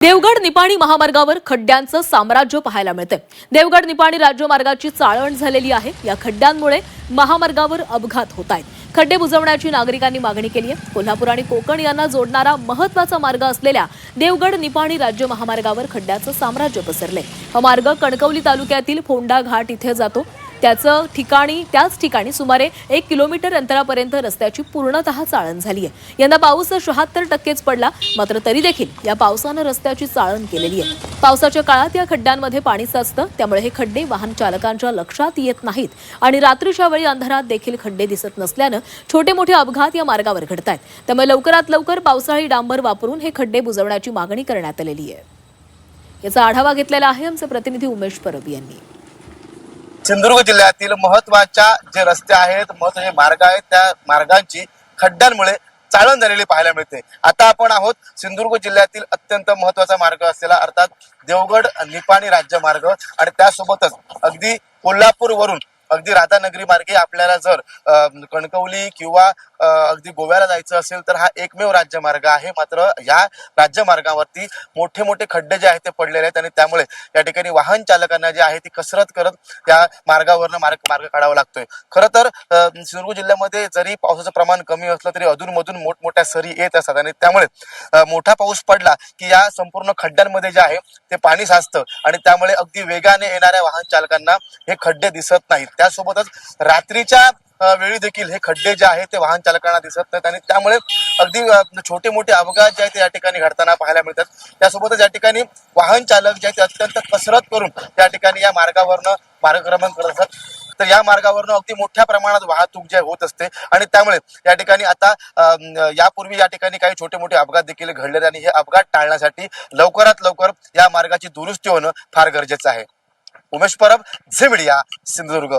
देवगड निपाणी महामार्गावर खड्ड्यांचं साम्राज्य पाहायला मिळते। देवगड निपाणी राज्यमार्गाची चाळण झालेली आहे। या खड्ड्यांमुळे महामार्गावर अपघात होत आहेत। खड्डे बुजवण्याची नागरिकांनी मागणी केली आहे। कोल्हापूर आणि कोकण यांना जोडणारा महत्त्वाचा मार्ग असलेल्या देवगड निपाणी राज्य महामार्गावर खड्ड्याचं साम्राज्य पसरले। हा मार्ग कणकवली तालुक्यातील फोंडा घाट इथे जातो। त्याच ठिकाणी सुमारे 1 किलोमीटर अंतरापर्यंत रस्त्याची पूर्णतः चाळण झाली आहे। यंदा पाऊस 76%च पडला, मात्र तरी देखील या पावसानं रस्त्याची चाळण केलेली आहे। पावसाच्या काळात या खड्ड्यांमध्ये पाणी साचतं, त्यामुळे हे खड्डे वाहन चालकांच्या लक्षात येत नाहीत आणि रात्रीच्या वेळी अंधारात देखील खड्डे दिसत नसल्यानं छोटे मोठे अपघात या मार्गावर घडतायत। त्यामुळे लवकरात लवकर पावसाळी डांबर वापरून हे खड्डे बुजवण्याची मागणी करण्यात आलेली आहे। याचा आढावा घेतलेला आहे आमचे प्रतिनिधी उमेश परब यांनी। सिंधुदुर्ग जिल्ह्यातील महत्त्वाच्या जे रस्ते आहेत, महत्त्वाचे मार्ग आहेत, त्या मार्गांची खड्ड्यांमुळे चाळण झालेली पाहायला मिळते। आता आपण आहोत सिंधुदुर्ग जिल्ह्यातील अत्यंत महत्त्वाचा मार्ग असलेला अर्थात देवगड निपाणी राज्य मार्ग आणि त्यासोबतच अगदी कोल्हापूर वरून अगदी राधानगरी मार्गे आपल्याला जर कणकवली किंवा अगदी गोव्याला जायचं असेल तर हा एकमेव राज्यमार्ग आहे। मात्र या राज्यमार्गावरती मोठे मोठे खड्डे जे आहेत ते पडलेले आहेत आणि त्यामुळे या ठिकाणी वाहन चालकांना जे आहे ती कसरत करत त्या मार्गावरनं मार्ग काढावा लागतोय। खरं तर सिंधुदुर्ग जिल्ह्यामध्ये जरी पावसाचं प्रमाण कमी असलं तरी अधूनमधून मोठमोठ्या सरी येत असतात आणि त्यामुळे मोठा पाऊस पडला की या संपूर्ण खड्ड्यांमध्ये जे आहे ते पाणी साचतं आणि त्यामुळे अगदी वेगाने येणाऱ्या वाहन चालकांना हे खड्डे दिसत नाहीत। त्यासोबतच रात्रीच्या वेळी देखील हे खड्डे जे आहेत ते वाहन चालकांना दिसत नाहीत आणि त्यामुळे अगदी छोटे मोठे अपघात जे आहेत ते या ठिकाणी घडताना पाहायला मिळतात। त्यासोबतच या ठिकाणी वाहन चालक जे आहेत ते अत्यंत कसरत करून या ठिकाणी या मार्गावरनं मार्गक्रमण करत असतात। तर या मार्गावरनं अगदी मोठ्या प्रमाणात वाहतूक जे होत असते आणि त्यामुळे या ठिकाणी आता यापूर्वी या ठिकाणी काही छोटे मोठे अपघात देखील घडले आणि हे अपघात टाळण्यासाठी लवकरात लवकर या मार्गाची दुरुस्ती होणं फार गरजेचं आहे। Umesh Parab, Zee media, Sindhudurg.